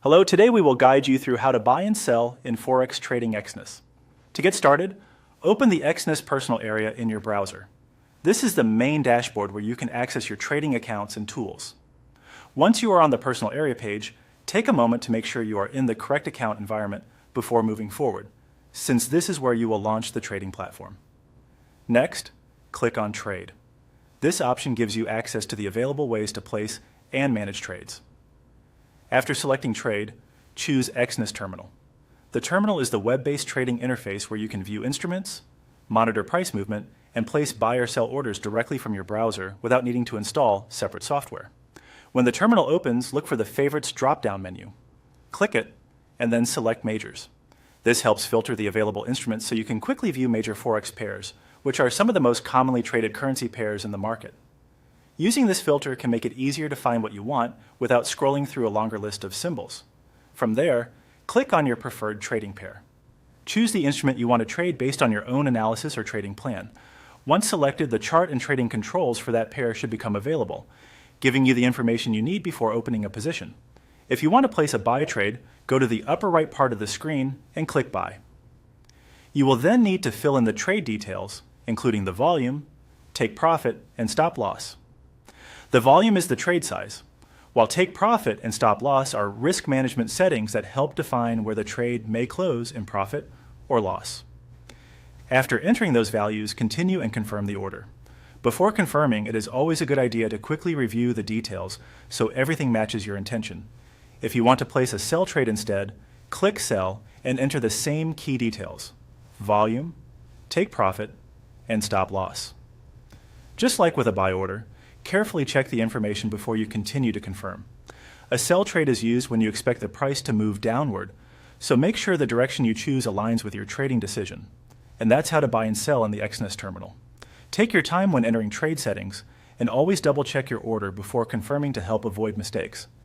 Hello, today we will guide you through how to buy and sell in Forex trading Exness. To get started, open the Exness personal area in your browser. This is the main dashboard where you can access your trading accounts and tools. Once you are on the personal area page, take a moment to make sure you are in the correct account environment before moving forward, since this is where you will launch the trading platform. Next, click on Trade. This option gives you access to the available ways to place and manage trades. After selecting Trade, choose Exness Terminal. The terminal is the web-based trading interface where you can view instruments, monitor price movement, and place buy or sell orders directly from your browser without needing to install separate software. When the terminal opens, look for the Favorites drop-down menu. Click it, and then select Majors. This helps filter the available instruments so you can quickly view major Forex pairs, which are some of the most commonly traded currency pairs in the market. Using this filter can make it easier to find what you want without scrolling through a longer list of symbols. From there, click on your preferred trading pair. Choose the instrument you want to trade based on your own analysis or trading plan. Once selected, the chart and trading controls for that pair should become available, giving you the information you need before opening a position. If you want to place a buy trade, go to the upper right part of the screen and click Buy. You will then need to fill in the trade details, including the volume, take profit, and stop loss. The volume is the trade size, while take profit and stop loss are risk management settings that help define where the trade may close in profit or loss. After entering those values, continue and confirm the order. Before confirming, it is always a good idea to quickly review the details so everything matches your intention. If you want to place a sell trade instead, click Sell and enter the same key details: volume, take profit, and stop loss. Just like with a buy order, carefully check the information before you continue to confirm. A sell trade is used when you expect the price to move downward, so make sure the direction you choose aligns with your trading decision. And that's how to buy and sell in the Exness terminal. Take your time when entering trade settings, and always double-check your order before confirming to help avoid mistakes.